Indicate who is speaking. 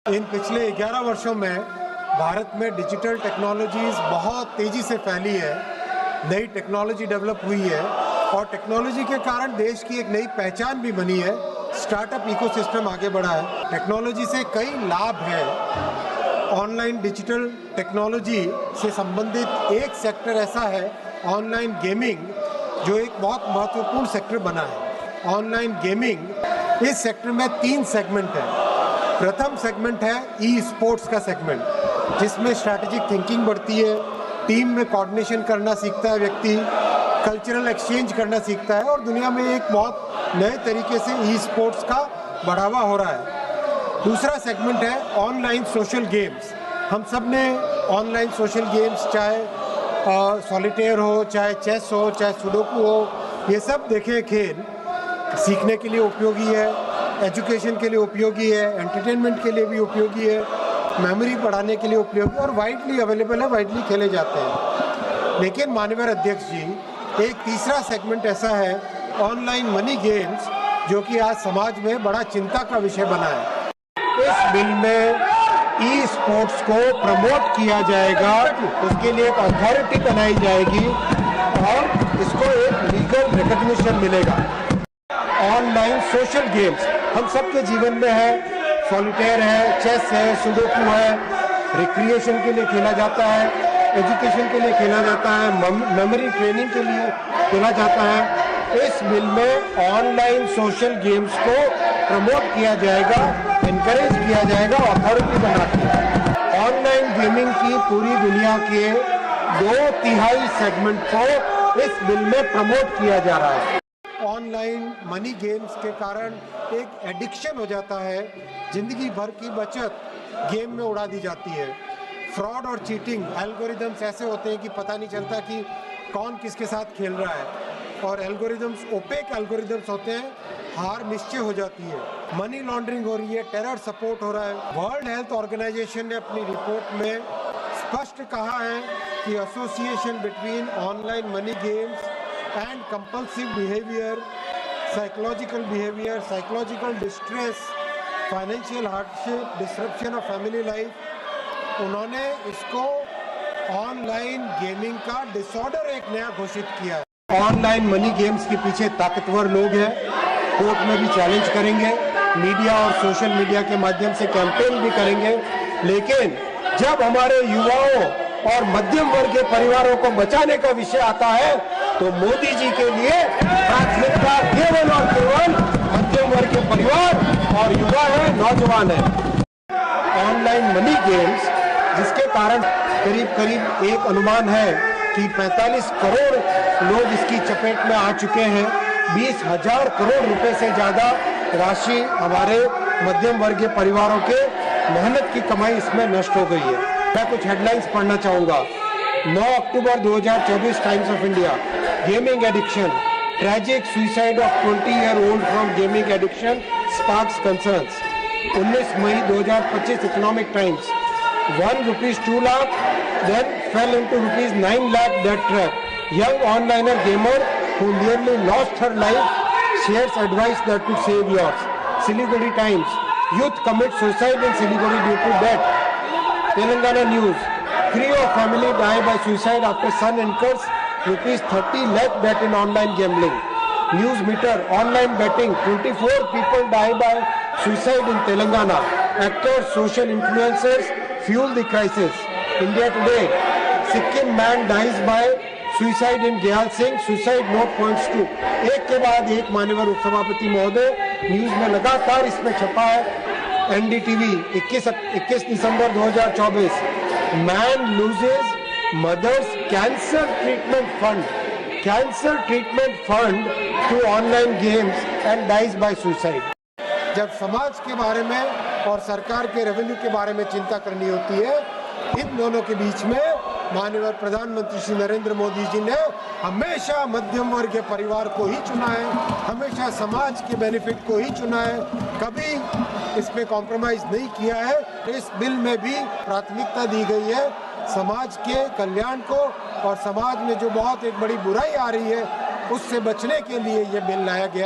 Speaker 1: इन पिछले 11 वर्षों में भारत में डिजिटल टेक्नोलॉजीज बहुत तेज़ी से फैली है, नई टेक्नोलॉजी डेवलप हुई है और टेक्नोलॉजी के कारण देश की एक नई पहचान भी बनी है। स्टार्टअप इकोसिस्टम आगे बढ़ा है। टेक्नोलॉजी से कई लाभ हैं। ऑनलाइन डिजिटल टेक्नोलॉजी से संबंधित एक सेक्टर ऐसा है, ऑनलाइन गेमिंग, जो एक बहुत महत्वपूर्ण सेक्टर बना है। ऑनलाइन गेमिंग, इस सेक्टर में 3 सेगमेंट हैं। प्रथम सेगमेंट है ई स्पोर्ट्स का सेगमेंट, जिसमें स्ट्रैटेजिक थिंकिंग बढ़ती है, टीम में कोऑर्डिनेशन करना सीखता है व्यक्ति, कल्चरल एक्सचेंज करना सीखता है और दुनिया में एक बहुत नए तरीके से ई स्पोर्ट्स का बढ़ावा हो रहा है। दूसरा सेगमेंट है ऑनलाइन सोशल गेम्स। हम सब ने ऑनलाइन सोशल गेम्स, चाहे सॉलिटेयर हो, चाहे चेस हो, चाहे सुडोकू हो, ये सब देखे खेल। सीखने के लिए उपयोगी है, एजुकेशन के लिए उपयोगी है, एंटरटेनमेंट के लिए भी उपयोगी है, मेमोरी बढ़ाने के लिए उपयोगी और वाइडली अवेलेबल है, वाइडली खेले जाते हैं। लेकिन माननीय अध्यक्ष जी, एक तीसरा सेगमेंट ऐसा है, ऑनलाइन मनी गेम्स, जो कि आज समाज में बड़ा चिंता का विषय बना है। इस बिल में ई स्पोर्ट्स को प्रमोट किया जाएगा, उसके लिए एक अथॉरिटी बनाई जाएगी और इसको एक लीगल रिकॉग्निशन मिलेगा। ऑनलाइन सोशल गेम्स हम सबके जीवन में है, सॉलिटेयर है, चेस है, सुडोकू है, रिक्रिएशन के लिए खेला जाता है, एजुकेशन के लिए खेला जाता है, मेमोरी ट्रेनिंग के लिए खेला जाता है। इस बिल में ऑनलाइन सोशल गेम्स को प्रमोट किया जाएगा, इनकरेज किया जाएगा, अथॉरिटी बना के। ऑनलाइन गेमिंग की पूरी दुनिया के 2/3 सेगमेंट को इस बिल में प्रमोट किया जा रहा है। ऑनलाइन मनी गेम्स के कारण एक एडिक्शन हो जाता है, जिंदगी भर की बचत गेम में उड़ा दी जाती है। फ्रॉड और चीटिंग एल्गोरिदम्स ऐसे होते हैं कि पता नहीं चलता कि कौन किसके साथ खेल रहा है और एल्गोरिदम्स ओपेक एल्गोरिदम्स होते हैं, हार निश्चय हो जाती है। मनी लॉन्ड्रिंग हो रही है, टेरर सपोर्ट हो रहा है। वर्ल्ड हेल्थ ऑर्गेनाइजेशन ने अपनी रिपोर्ट में स्पष्ट कहा है कि association between online money games and compulsive behavior, psychological distress, financial hardship, disruption of family life, उन्होंने इसको ऑनलाइन गेमिंग का डिसऑर्डर एक नया घोषित किया है। ऑनलाइन मनी गेम्स के पीछे ताकतवर लोग हैं, कोर्ट में भी चैलेंज करेंगे, मीडिया और सोशल मीडिया के माध्यम से कैंपेन भी करेंगे। लेकिन जब हमारे युवाओं और मध्यम वर्ग के परिवारों को बचाने का विषय आता है, तो मोदी जी के लिए प्राथमिकता केवल और केवल मध्यम वर्ग के परिवार और युवा है, नौजवान है। ऑनलाइन मनी गेम्स, जिसके कारण करीब एक अनुमान है कि 45 करोड़ लोग इसकी चपेट में आ चुके हैं। 20,000 करोड़ रुपए से ज्यादा राशि हमारे मध्यम वर्ग के परिवारों के मेहनत की कमाई इसमें नष्ट हो गई है। मैं कुछ हेडलाइंस पढ़ना चाहूंगा। 9 October 2024, Times of India, gaming addiction, tragic suicide of 20-year-old from gaming addiction sparks concerns. 19 May 2025, Economic Times, ₹1 lakh, then fell into ₹9 lakh debt trap. Young onliner gamer who nearly lost her life shares advice that to save yours. Siliguri Times, youth commit suicide in Siliguri due to debt. Telangana News, Cree of family die by suicide after son incurs ₹30 lakh debt in online gambling. News meter, online betting, 24 people die by suicide in Telangana. Actors, social influencers fuel the crisis. India Today, Sikkim man dies by suicide in Gyal Singh, suicide note points to। एक के बाद एक माननीय उपसभापति महोदय, news में लगातार इसमें छपा है। NDTV 21 December 2024, man loses mother's cancer treatment fund to online games and dies by suicide. जब समाज के बारे में और सरकार के रेवेन्यू के बारे में चिंता करनी होती है, इन दोनों के बीच में माननीय प्रधानमंत्री श्री नरेंद्र मोदी जी ने हमेशा मध्यम वर्ग के परिवार को ही चुना है, हमेशा समाज के बेनिफिट को ही चुना है, कभी इसमें कॉम्प्रोमाइज नहीं किया है। इस बिल में भी प्राथमिकता दी गई है समाज के कल्याण को और समाज में जो बहुत एक बड़ी बुराई आ रही है उससे बचने के लिए ये बिल लाया गया।